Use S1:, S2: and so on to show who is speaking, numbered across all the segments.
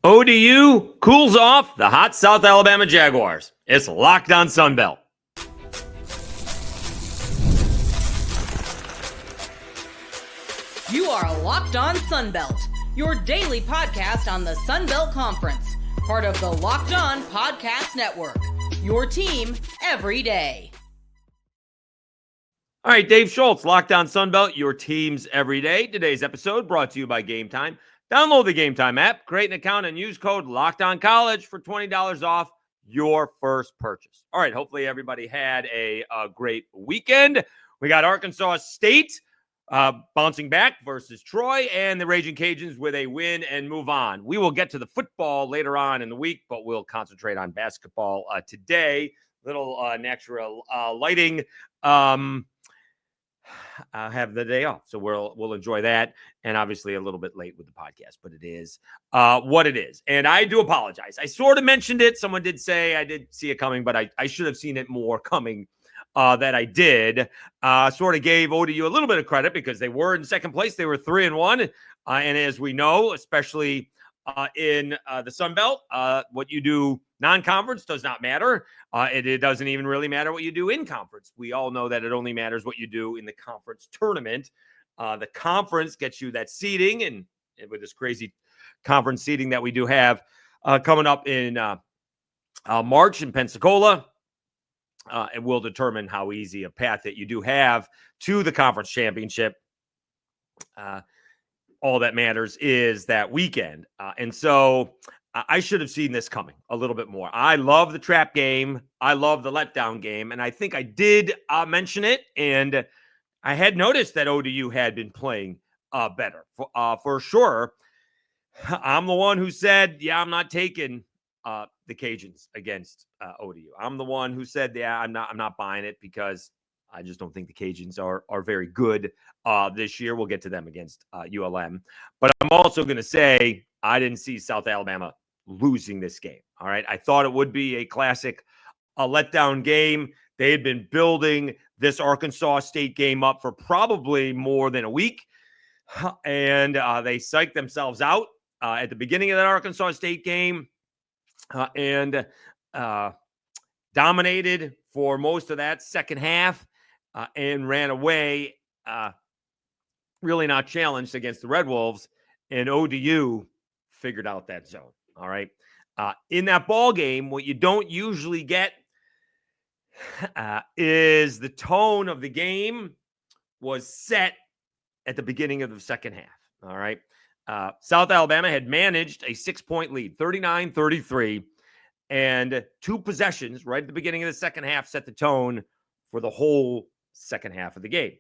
S1: ODU cools off the hot South Alabama Jaguars. It's Locked on Sunbelt.
S2: You are Locked on Sunbelt, your daily podcast on the Sunbelt Conference, part of the Locked on Podcast Network, your team every day.
S1: All right, Dave Schultz, Locked on Sunbelt, your teams every day. Today's episode brought to you by Game Time. Download the Game Time app, create an account, and use code LOCKEDONCollege for $20 off your first purchase. All right, hopefully everybody had a great weekend. We got Arkansas State bouncing back versus Troy, and the Raging Cajuns with a win and move on. We will get to the football later on in the week, but we'll concentrate on basketball today. Little natural lighting. Have the day off, so we'll enjoy that, and obviously a little bit late with the podcast, but it is what it is. And I do apologize. I sort of mentioned it. Someone did say I did see it coming, but I should have seen it more coming that I did. Sort of gave ODU a little bit of credit because they were in second place. They were 3-1, and as we know, especially in the Sun Belt, what you do non-conference does not matter. It doesn't even really matter what you do in conference. We all know that it only matters what you do in the conference tournament. The conference gets you that seeding, and with this crazy conference seeding that we do have coming up in March in Pensacola, it will determine how easy a path that you do have to the conference championship. All that matters is that weekend. And so I should have seen this coming a little bit more. I love the trap game. I love the letdown game. And I think I did mention it. And I had noticed that ODU had been playing better for sure. I'm the one who said, yeah, I'm not taking the Cajuns against ODU. I'm the one who said, yeah, I'm not buying it because I just don't think the Cajuns are very good this year. We'll get to them against ULM. But I'm also going to say I didn't see South Alabama losing this game. All right. I thought it would be a classic letdown game. They had been building this Arkansas State game up for probably more than a week. And they psyched themselves out at the beginning of that Arkansas State game and dominated for most of that second half. And ran away, really not challenged against the Red Wolves, and ODU figured out that zone. All right. In that ball game, what you don't usually get is the tone of the game was set at the beginning of the second half. All right. South Alabama had managed a 6-point lead, 39-33, and two possessions right at the beginning of the second half set the tone for the whole second half of the game.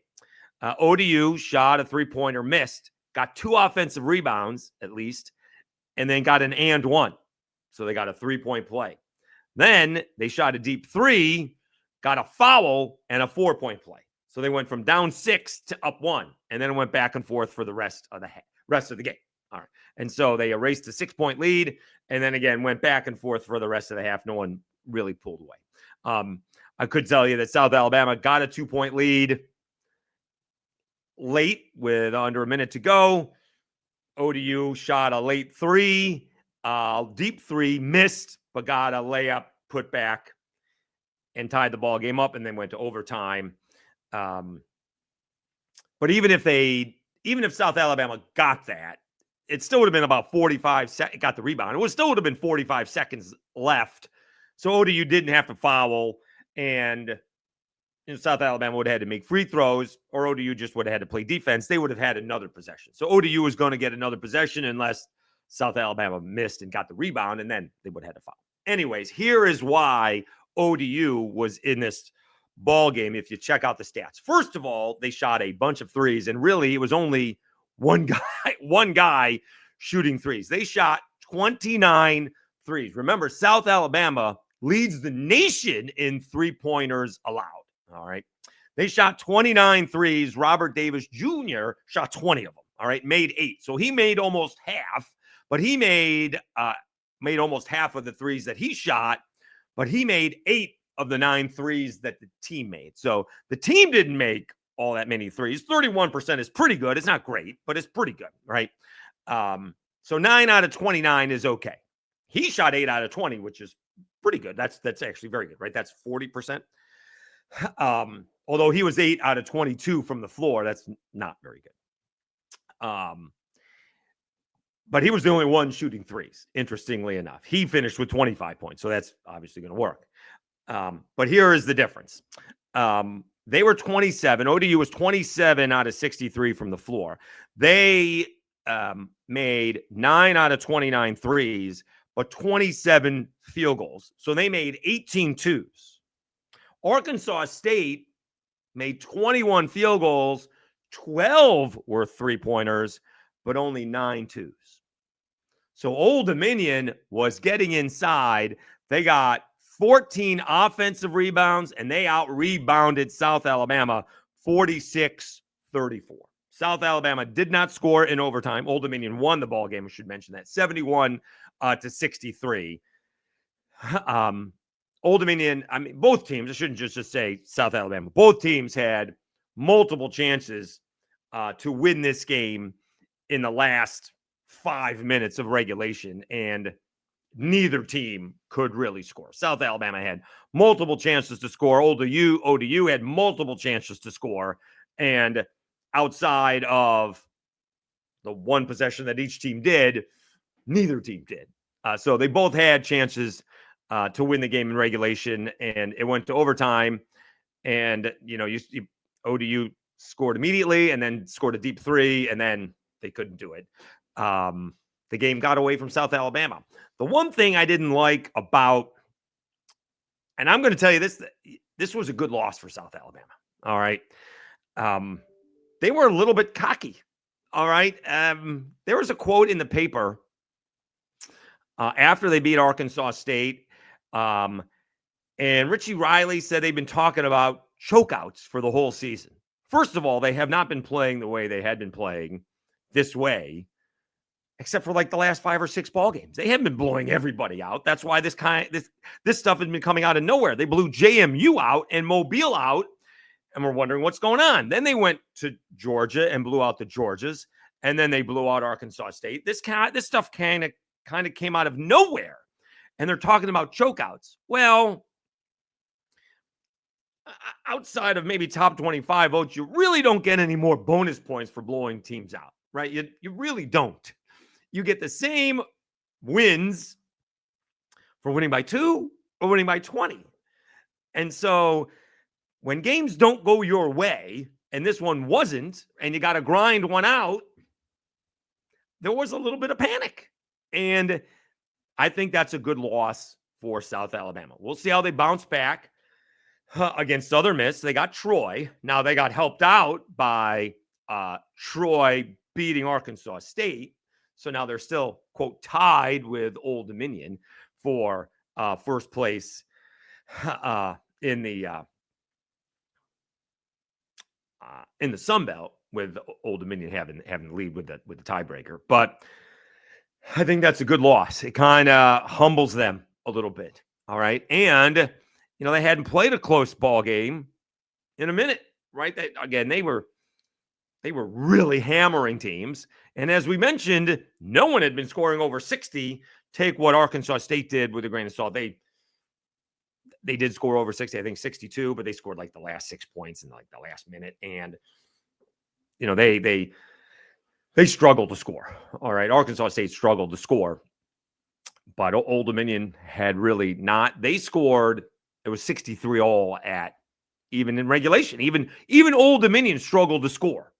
S1: ODU shot a three-pointer, missed, got two offensive rebounds at least, and then got an and one. So they got a 3-point play. Then they shot a deep three, got a foul, and a 4-point play. So they went from down 6 to up 1, and then it went back and forth for the rest of the game. All right. And so they erased a 6-point lead, and then again went back and forth for the rest of the half. No one really pulled away. I could tell you that South Alabama got a 2-point lead late with under a minute to go. ODU shot a late three, deep three, missed, but got a layup, put back, and tied the ball game up, and then went to overtime. But even if South Alabama got that, it still would have been about 45 seconds. Got the rebound. It still would have been 45 seconds left. So ODU didn't have to foul. And South Alabama would have had to make free throws, or ODU just would have had to play defense. They would have had another possession. So ODU was going to get another possession unless South Alabama missed and got the rebound, and then they would have had to foul. Anyways, here is why ODU was in this ball game if you check out the stats. First of all, they shot a bunch of threes, and really it was only one guy shooting threes. They shot 29 threes. Remember, South Alabama leads the nation in three-pointers allowed. All right. They shot 29 threes. Robert Davis Jr. shot 20 of them. All right. Made 8. So he made almost half, but he made almost half of the threes that he shot, but he made 8 of the 9 threes that the team made. So the team didn't make all that many threes. 31% is pretty good. It's not great, but it's pretty good. Right. So 9 out of 29 is okay. He shot 8 out of 20, which is pretty good. That's actually very good, right? That's 40%. Although he was 8 out of 22 from the floor, that's not very good. But he was the only one shooting threes, interestingly enough. He finished with 25 points, so that's obviously going to work. But here is the difference. They were 27. ODU was 27 out of 63 from the floor. They made 9 out of 29 threes, but 27 field goals. So they made 18 twos. Arkansas State made 21 field goals, 12 were three-pointers, but only 9 twos. So Old Dominion was getting inside. They got 14 offensive rebounds, and they out-rebounded South Alabama 46-34. South Alabama did not score in overtime. Old Dominion won the ball game. I should mention that 71-63. Old Dominion, I mean, both teams, I shouldn't just say South Alabama. Both teams had multiple chances to win this game in the last 5 minutes of regulation, and neither team could really score. South Alabama had multiple chances to score. ODU had multiple chances to score, and outside of the one possession that each team did, neither team did. So they both had chances to win the game in regulation, and it went to overtime. And ODU scored immediately, and then scored a deep three, and then they couldn't do it. The game got away from South Alabama. The one thing I didn't like about, and I'm going to tell you this was a good loss for South Alabama. All right. They were a little bit cocky. All right. There was a quote in the paper after they beat Arkansas State. And Richie Riley said they've been talking about chokeouts for the whole season. First of all, they have not been playing the way they had been playing this way, except for like the last 5 or 6 ball games. They haven't been blowing everybody out. That's why this stuff has been coming out of nowhere. They blew JMU out and Mobile out, and we're wondering what's going on. Then they went to Georgia and blew out the Georgias, and then they blew out Arkansas State. This stuff kind of came out of nowhere, and they're talking about chokeouts. Well, outside of maybe top 25 votes, you really don't get any more bonus points for blowing teams out, right? You really don't. You get the same wins for winning by 2 or winning by 20. And so when games don't go your way, and this one wasn't, and you got to grind one out, there was a little bit of panic. And I think that's a good loss for South Alabama. We'll see how they bounce back against Southern Miss. They got Troy. Now they got helped out by Troy beating Arkansas State. So now they're still, quote, tied with Old Dominion for first place in the Sunbelt, with Old Dominion having the lead with the tiebreaker. But I think that's a good loss. It kind of humbles them a little bit. All right. And, they hadn't played a close ball game in a minute, right? They were really hammering teams. And as we mentioned, no one had been scoring over 60. Take what Arkansas State did with a grain of salt. They did score over 60, I think 62, but they scored like the last 6 points in like the last minute. And, they struggled to score. All right. Arkansas State struggled to score, but Old Dominion had really not. They scored, it was 63 all at, even in regulation. Even Old Dominion struggled to score.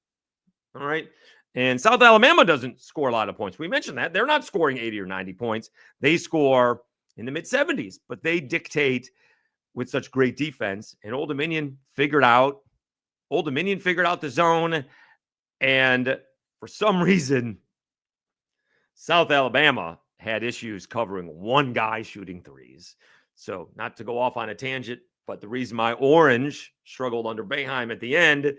S1: All right. And South Alabama doesn't score a lot of points. We mentioned that. They're not scoring 80 or 90 points. They score in the mid-70s, but they dictate with such great defense. And Old Dominion figured out the zone. And for some reason, South Alabama had issues covering one guy shooting threes. So not to go off on a tangent, but the reason my Orange struggled under Boeheim at the end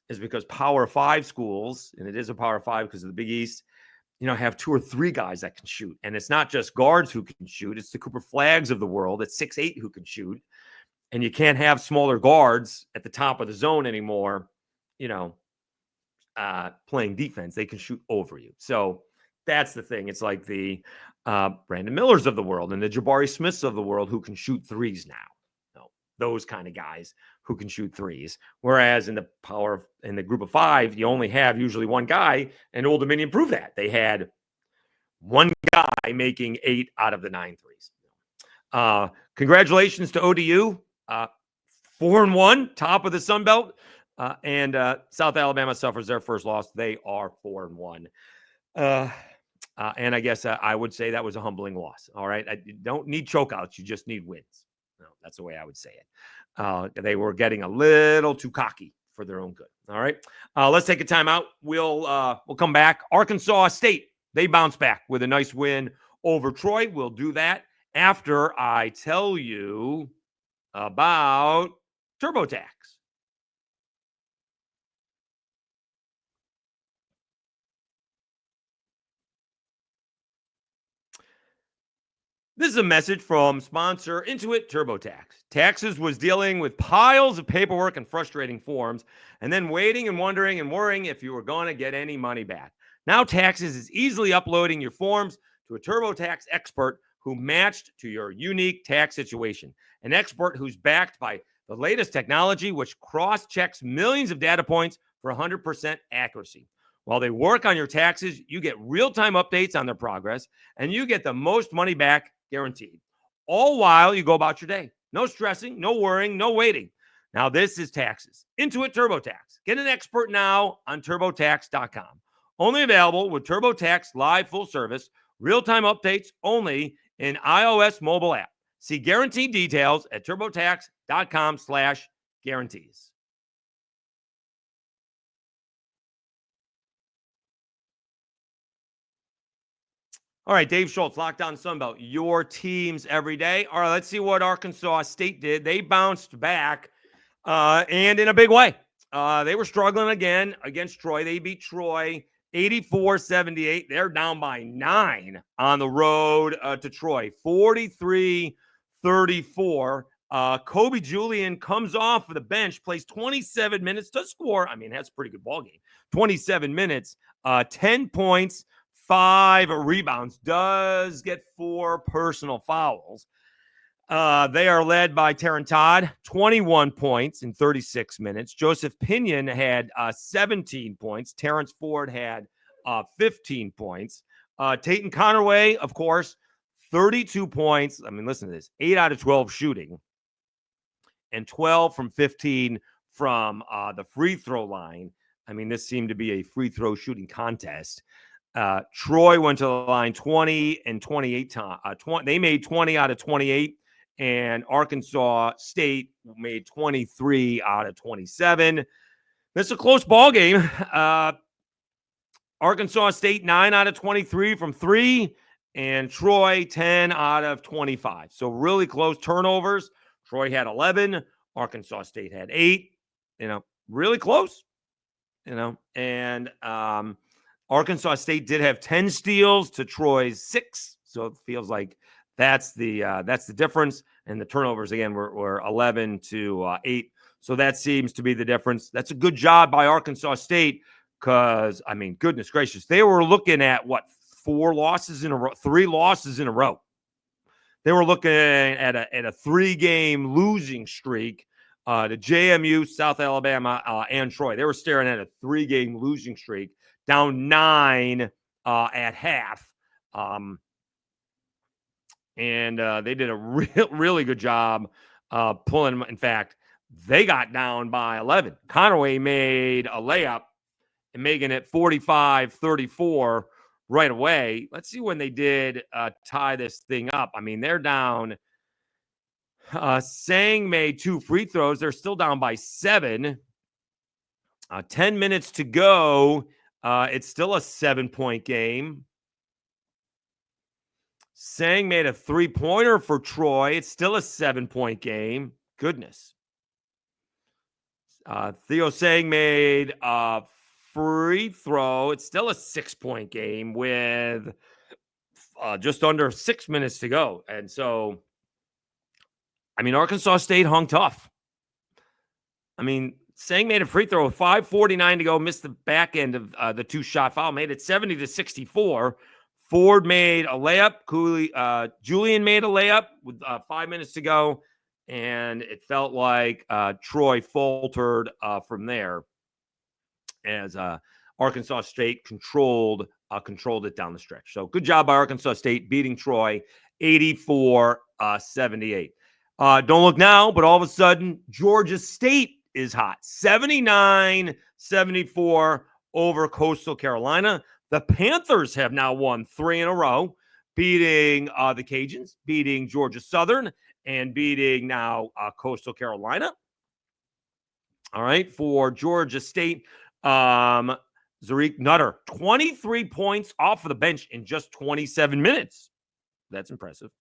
S1: is because Power 5 schools, and it is a Power 5 because of the Big East, have 2 or 3 guys that can shoot. And it's not just guards who can shoot. It's the Cooper Flags of the world at 6'8" who can shoot. And you can't have smaller guards at the top of the zone anymore, playing defense. They can shoot over you. So That's the thing. It's like the Brandon Millers of the world and the Jabari Smiths of the world who can shoot threes now. No, those kind of guys who can shoot threes. Whereas in the group of five, you only have usually one guy, and Old Dominion proved that. They had one guy making 8 out of the 9 threes. Congratulations to ODU. 4-1, top of the Sunbelt. And South Alabama suffers their first loss. They are 4-1. And I guess I would say that was a humbling loss. All right. You don't need chokeouts. You just need wins. No, that's the way I would say it. They were getting a little too cocky for their own good. All right. Let's take a timeout. We'll come back. Arkansas State, they bounce back with a nice win over Troy. We'll do that after I tell you about TurboTax. This is a message from sponsor Intuit TurboTax. Taxes was dealing with piles of paperwork and frustrating forms, and then waiting and wondering and worrying if you were going to get any money back. Now Taxes is easily uploading your forms to a TurboTax expert who matched to your unique tax situation. An expert who's backed by the latest technology, which cross-checks millions of data points for 100% accuracy. While they work on your taxes, you get real-time updates on their progress, and you get the most money back guaranteed. All while you go about your day. No stressing, no worrying, no waiting. Now this is Taxes. Intuit TurboTax. Get an expert now on TurboTax.com. Only available with TurboTax Live full service. Real-time updates only in iOS mobile app. See guaranteed details at TurboTax.com/guarantees. All right, Dave Schultz, Locked On Sunbelt, your teams every day. All right, let's see what Arkansas State did. They bounced back and in a big way. They were struggling again against Troy. They beat Troy 84-78. They're down by 9 on the road to Troy, 43-34. Kobe Julian comes off of the bench, plays 27 minutes to score. I mean, that's a pretty good ball game. 27 minutes, 10 points, 5 rebounds, does get 4 personal fouls. They are led by Taryn Todd, 21 points in 36 minutes. Joseph Pinion had 17 points. Terrence Ford had 15 points. Tayton Conerway, of course, 32 points. I mean, listen to this, 8 out of 12 shooting and 12 from 15 from the free throw line. I mean, this seemed to be a free throw shooting contest. Troy went to the line 20 and 28 times. They made 20 out of 28, and Arkansas State made 23 out of 27. This is a close ball game. Arkansas State 9 out of 23 from 3, and Troy 10 out of 25. So really close turnovers. Troy had 11. Arkansas State had 8. Really close. And Arkansas State did have 10 steals to Troy's 6, so it feels like that's the difference. And the turnovers again were 11 to 8, so that seems to be the difference. That's a good job by Arkansas State because I mean, goodness gracious, they were looking at 3 losses in a row. They were looking at a 3-game losing streak. To JMU, South Alabama, and Troy. They were staring at a 3-game losing streak. Down 9 at half. And they did a really good job pulling them. In fact, they got down by 11. Conerway made a layup and making it 45-34 right away. Let's see when they did tie this thing up. I mean, they're down. Sang made 2 free throws. They're still down by 7. 10 minutes to go. It's still a 7-point game. Sang made a 3-pointer for Troy. It's still a 7-point game. Goodness. Theo Sang made a free throw. It's still a 6-point game with just under 6 minutes to go. And so, I mean, Arkansas State hung tough. I mean, Sang made a free throw with 5:49 to go, missed the back end of the 2-shot foul, made it 70-64. Ford made a layup. Julian made a layup with 5 minutes to go, and it felt like Troy faltered from there as Arkansas State controlled it down the stretch. So good job by Arkansas State beating Troy 84-78. Don't look now, but all of a sudden, Georgia State is hot. 79-74 over Coastal Carolina. The Panthers have now won 3 in a row, beating the Cajuns, beating Georgia Southern, and beating now Coastal Carolina. All right, for Georgia State, Zariq Nutter, 23 points off of the bench in just 27 minutes. That's impressive.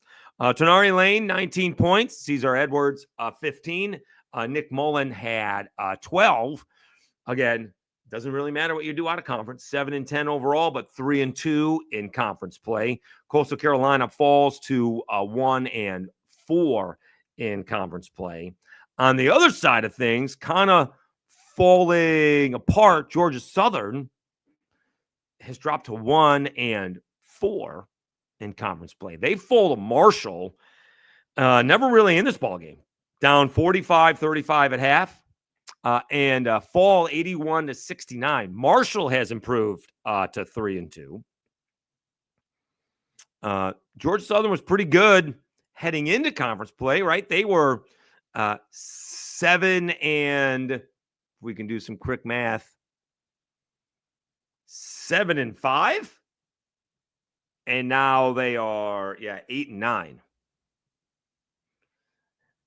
S1: Tenari Lane, 19 points. Cesar Edwards, 15. Nick Mullen had 12. Again, doesn't really matter what you do out of conference. 7-10 overall, but 3-2 in conference play. Coastal Carolina falls to 1-4 in conference play. On the other side of things, kind of falling apart, Georgia Southern has dropped to 1-4 in conference play. They fall to Marshall, never really in this ballgame, down 45-35 at half, and fall 81-69. Marshall has improved to 3-2. Georgia Southern was pretty good heading into conference play, right? They were 7 and we can do some quick math. 7-5, and now they are 8-9.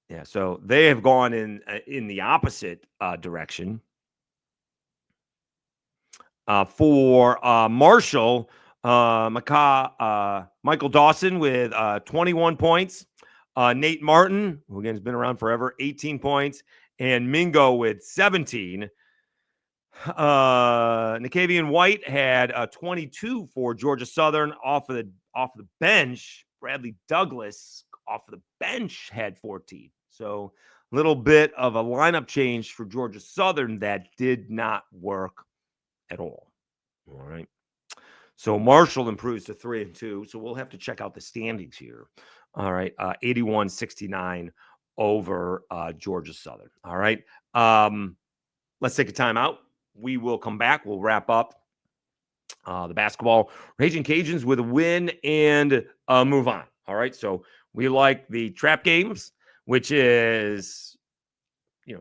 S1: Yeah, so they have gone in the opposite direction. For Marshall, Michael Dawson with 21 points. Nate Martin, who again has been around forever, 18 points, and Mingo with 17. Nicavian White had 22 for Georgia Southern off of the bench. Bradley Douglas off of the bench had 14. So a little bit of a lineup change for Georgia Southern that did not work at all. All right. So Marshall improves to 3-2. So we'll have to check out the standings here. All right. 81-69 over Georgia Southern. All right. Let's take a timeout. We will come back. We'll wrap up the basketball. Raging Cajuns with a win and move on. All right. So we like the trap games, which is,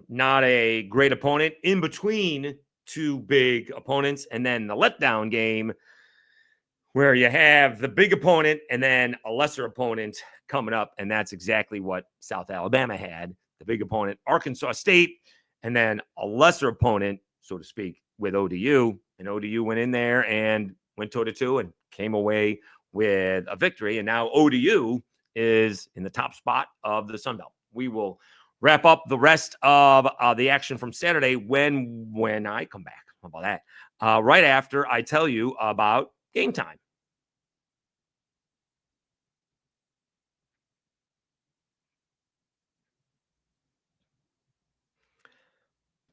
S1: not a great opponent in between two big opponents. And then the letdown game where you have the big opponent and then a lesser opponent coming up. And that's exactly what South Alabama had. The big opponent, Arkansas State, and then a lesser opponent, so to speak, with ODU. And ODU went in there and went toe-to-toe and came away with a victory. And now ODU is in the top spot of the Sunbelt. We will wrap up the rest of the action from Saturday when I come back. How about that? Right after I tell you about Game Time.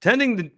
S1: Attending the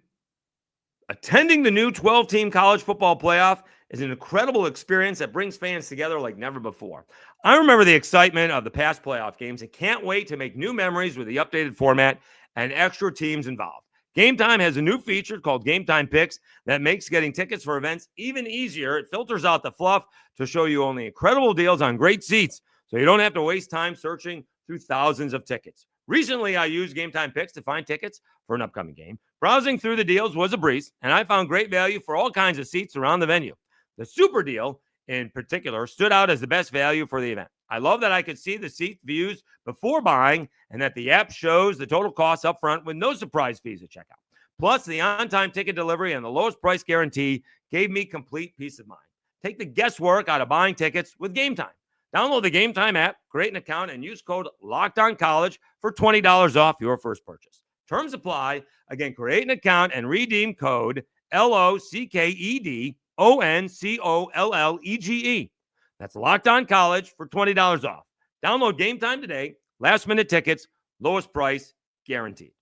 S1: new 12-team college football playoff is an incredible experience that brings fans together like never before. I remember the excitement of the past playoff games and can't wait to make new memories with the updated format and extra teams involved. Game Time has a new feature called Game Time Picks that makes getting tickets for events even easier. It filters out the fluff to show you only incredible deals on great seats, so you don't have to waste time searching through thousands of tickets. Recently, I used Game Time Picks to find tickets for an upcoming game. Browsing through the deals was a breeze, and I found great value for all kinds of seats around the venue. The Super Deal, in particular, stood out as the best value for the event. I love that I could see the seat views before buying and that the app shows the total cost up front with no surprise fees at checkout. Plus, the on-time ticket delivery and the lowest price guarantee gave me complete peace of mind. Take the guesswork out of buying tickets with Game Time. Download the Game Time app, create an account, and use code LOCKEDONCollege for $20 off your first purchase. Terms apply. Again, create an account and redeem code LOCKEDONCOLLEGE. That's Locked On College for $20 off. Download Game Time today. Last minute tickets, lowest price guaranteed.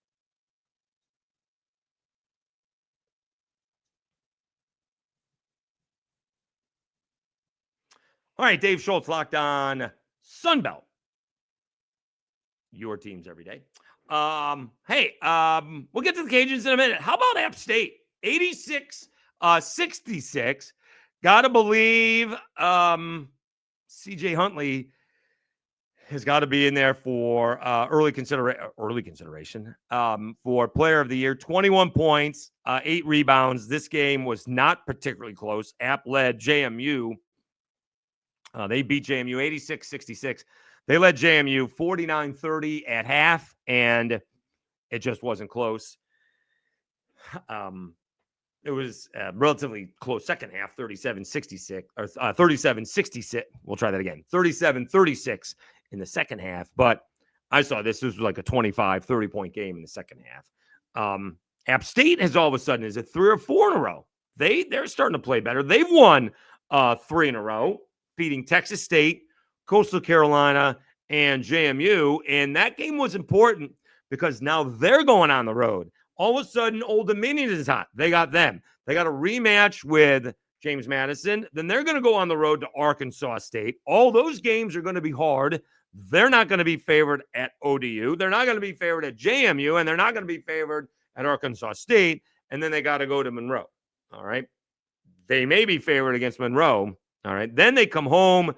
S1: All right, Dave Schultz, Locked On Sunbelt. Your teams every day. We'll get to the Cajuns in a minute. How about App State? 86-66. Gotta believe CJ Huntley has got to be in there for early consideration for Player of the Year. 21 points, 8 rebounds. This game was not particularly close. App led JMU. They beat JMU 86-66. They led JMU 49-30 at half, and it just wasn't close. It was a relatively close second half, 37-66, or 37-66. We'll try that again. 37-36 in the second half. But I saw this was like a 25, 30-point game in the second half. App State has all of a sudden, is it 3 or 4 in a row? They're starting to play better. They've won 3 in a row, beating Texas State, Coastal Carolina, and JMU. And that game was important because now they're going on the road. All of a sudden, Old Dominion is hot. They got them. They got a rematch with James Madison. Then they're going to go on the road to Arkansas State. All those games are going to be hard. They're not going to be favored at ODU. They're not going to be favored at JMU, and they're not going to be favored at Arkansas State. And then they got to go to Monroe. All right. They may be favored against Monroe. All right. Then they come home,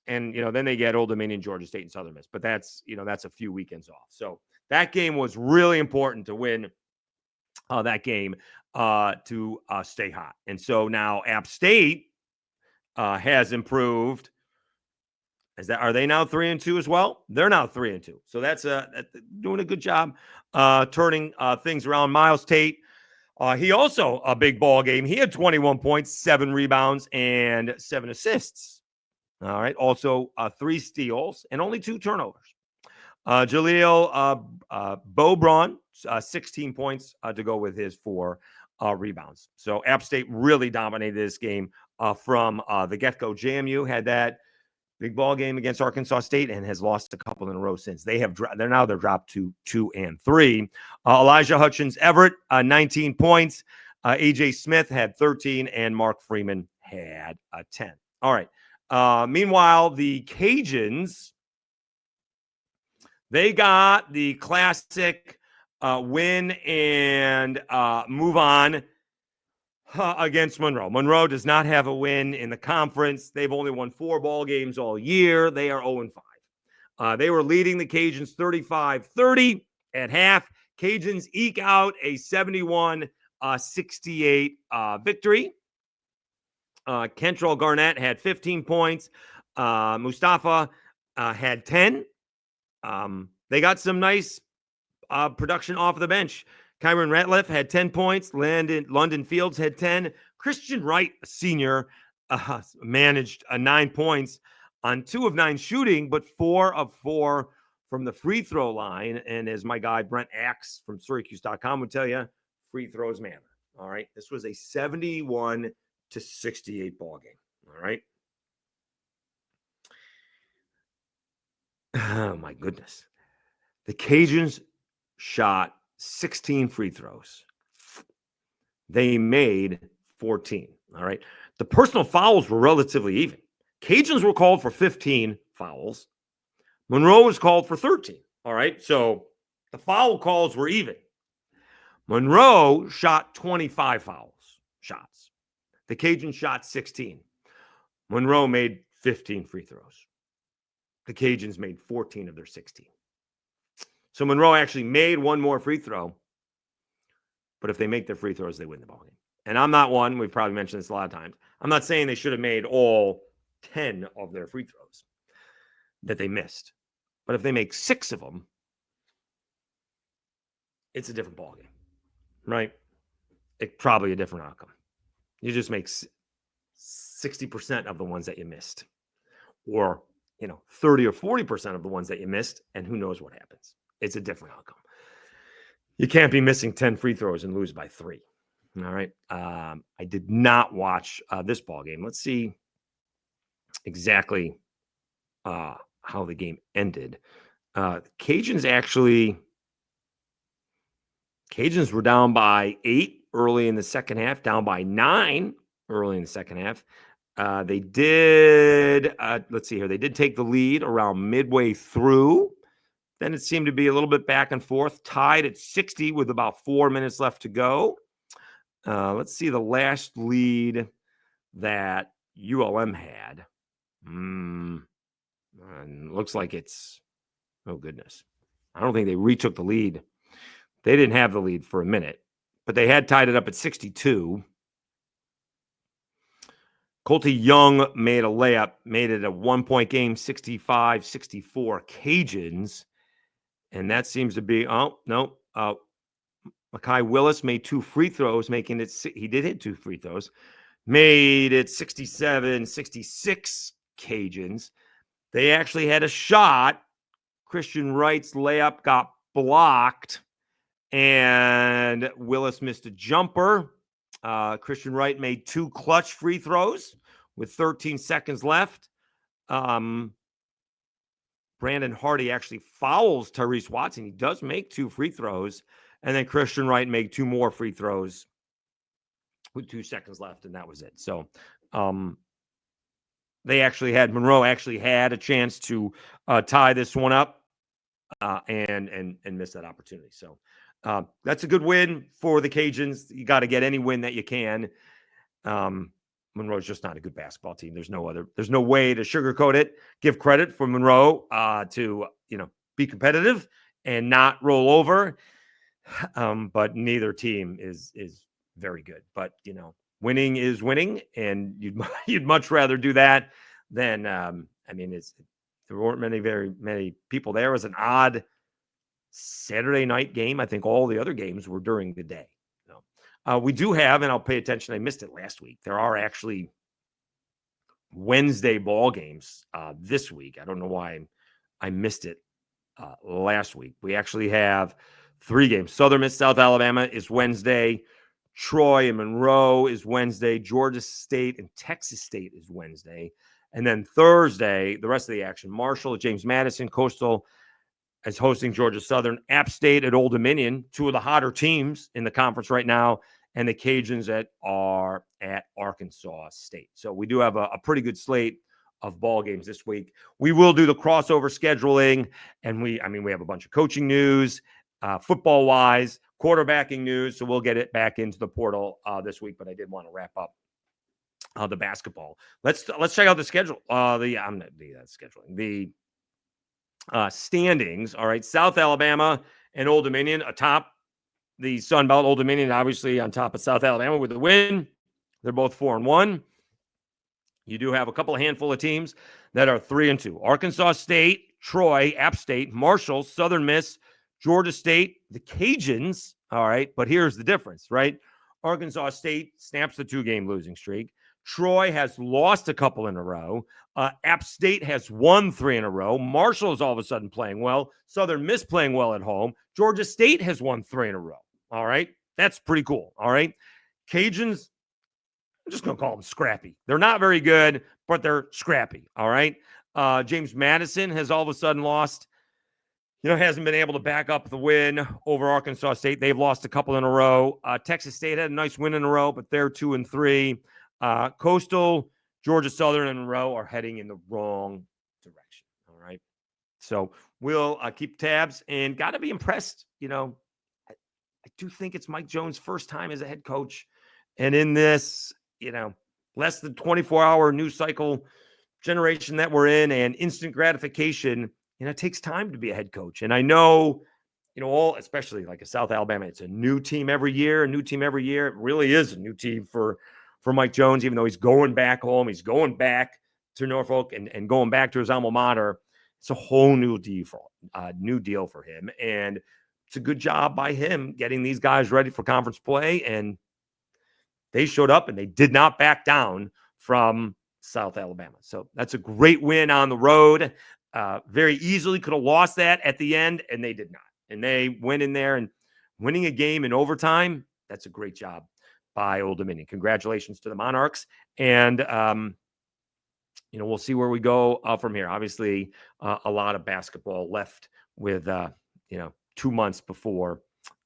S1: and then they get Old Dominion, Georgia State, and Southern Miss. But that's a few weekends off. So that game was really important to win. That game to stay hot. And so now App State has improved. Are they now 3-2 as well? They're now 3-2. So that's doing a good job turning things around. Miles Tate, he also a big ball game. He had 21 points, 7 rebounds, and 7 assists. All right. Also 3 steals and only 2 turnovers. Jaleel Beaubron, 16 points to go with his 4 rebounds. So App State really dominated this game from the get-go. JMU had that big ball game against Arkansas State and has lost a couple in a row since. They're dropped to 2 and 3. Elijah Hutchins Everett, 19 points. AJ Smith had 13, and Mark Freeman had 10. All right. Meanwhile, the Cajuns, they got the classic win and move on against Monroe. Monroe does not have a win in the conference. They've only won 4 ball games all year. They are 0-5. They were leading the Cajuns 35-30 at half. Cajuns eke out a 71-68 victory. Kentrell Garnett had 15 points. Mustafa had 10. They got some nice production off the bench. Kyron Ratliff had 10 points. London Fields had 10. Christian Wright, a senior, managed 9 points on 2 of 9 shooting, but 4 of 4 from the free throw line. And as my guy Brent Axe from Syracuse.com would tell you, free throws matter. All right. This was a 71-68 ball game. All right. Oh, my goodness. The Cajuns shot 16 free throws. They made 14. All right. The personal fouls were relatively even. Cajuns were called for 15 fouls. Monroe was called for 13. All right. So the foul calls were even. Monroe shot 25 shots. The Cajuns shot 16. Monroe made 15 free throws. The Cajuns made 14 of their 16. So Monroe actually made 1 more free throw. But if they make their free throws, they win the ballgame. And I'm not one. We've probably mentioned this a lot of times. I'm not saying they should have made all 10 of their free throws that they missed. But if they make 6 of them, it's a different ballgame, right? It's probably a different outcome. You just make 60% of the ones that you missed, or 30 or 40% of the ones that you missed, and who knows what happens. It's a different outcome. You can't be missing 10 free throws and lose by 3. All right. I did not watch this ball game. Let's see exactly how the game ended. Cajuns were down by 8 early in the second half, down by 9 early in the second half. They did, let's see here. They did take the lead around midway through. Then it seemed to be a little bit back and forth, tied at 60 with about 4 minutes left to go. Let's see the last lead that ULM had. Looks like it's, oh goodness. I don't think they retook the lead. They didn't have the lead for a minute, but they had tied it up at 62. Colty Young made a layup, made it a 1-point game, 65-64 Cajuns. And that seems to be, Makai Willis made 2 free throws, making it, he did hit 2 free throws, made it 67-66 Cajuns. They actually had a shot. Christian Wright's layup got blocked, and Willis missed a jumper. Christian Wright made 2 clutch free throws with 13 seconds left. Brandon Hardy actually fouls Tyrese Watson. He does make 2 free throws, and then Christian Wright made 2 more free throws with 2 seconds left, and that was it. So Monroe actually had a chance to tie this one up and miss that opportunity. So that's a good win for the Cajuns. You got to get any win that you can. Monroe's just not a good basketball team. There's no way to sugarcoat it. Give credit for Monroe to be competitive and not roll over. But neither team is very good. But winning is winning, and you'd much rather do that than there weren't very many people there. It was an odd Saturday night game. I think all the other games were during the day. We do have, and I'll pay attention, I missed it last week, there are actually Wednesday ball games this week. I don't know why I missed it last week. We actually have 3 games. Southern Miss, South Alabama is Wednesday. Troy and Monroe is Wednesday. Georgia State and Texas State is Wednesday. And then Thursday, the rest of the action, Marshall at James Madison, Coastal is hosting Georgia Southern, App State at Old Dominion, 2 of the hotter teams in the conference right now, and the Cajuns are at Arkansas State. So we do have a pretty good slate of ball games this week. We will do the crossover scheduling, and we have a bunch of coaching news, football-wise, quarterbacking news, so we'll get it back into the portal this week, but I did want to wrap up the basketball. Let's check out the schedule. The standings. All right, South Alabama and Old Dominion atop the Sunbelt. Old Dominion obviously on top of South Alabama with the win. They're both 4-1. You do have a couple of handful of teams that are 3-2. Arkansas State, Troy, App State, Marshall, Southern Miss, Georgia State, the Cajuns. All right, but here's the difference, right? Arkansas State snaps the 2-game losing streak. Troy has lost a couple in a row. App State has won 3 in a row. Marshall is all of a sudden playing well. Southern Miss playing well at home. Georgia State has won 3 in a row. All right. That's pretty cool. All right. Cajuns, I'm just going to call them scrappy. They're not very good, but they're scrappy. All right. James Madison has all of a sudden lost. Hasn't been able to back up the win over Arkansas State. They've lost a couple in a row. Texas State had a nice win in a row, but they're 2-3. Coastal, Georgia Southern, and Monroe are heading in the wrong direction. All right. So we'll keep tabs and got to be impressed. I do think it's Mike Jones' first time as a head coach. And in this, less than 24-hour news cycle generation that we're in and instant gratification, it takes time to be a head coach. And I know, especially like a South Alabama, it's a new team every year. It really is a new team for Mike Jones, even though he's going back home. He's going back to Norfolk and going back to his alma mater. It's a whole new deal for him. And it's a good job by him getting these guys ready for conference play. And they showed up and they did not back down from South Alabama. So that's a great win on the road. Very easily could have lost that at the end, and they did not. And they went in there and winning a game in overtime. That's a great job by Old Dominion. Congratulations to the Monarchs. And, we'll see where we go from here. Obviously, a lot of basketball left with, 2 months before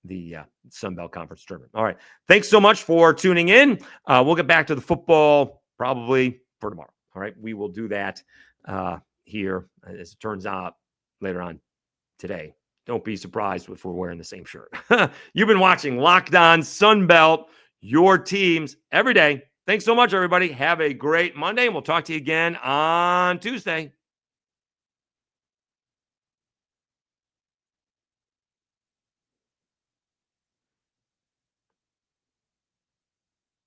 S1: the Sunbelt Conference tournament. All right. Thanks so much for tuning in. We'll get back to the football probably for tomorrow. All right. We will do that here, as it turns out, later on today. Don't be surprised if we're wearing the same shirt. You've been watching Locked On Sunbelt, your teams every day. Thanks so much, everybody. Have a great Monday, and we'll talk to you again on Tuesday.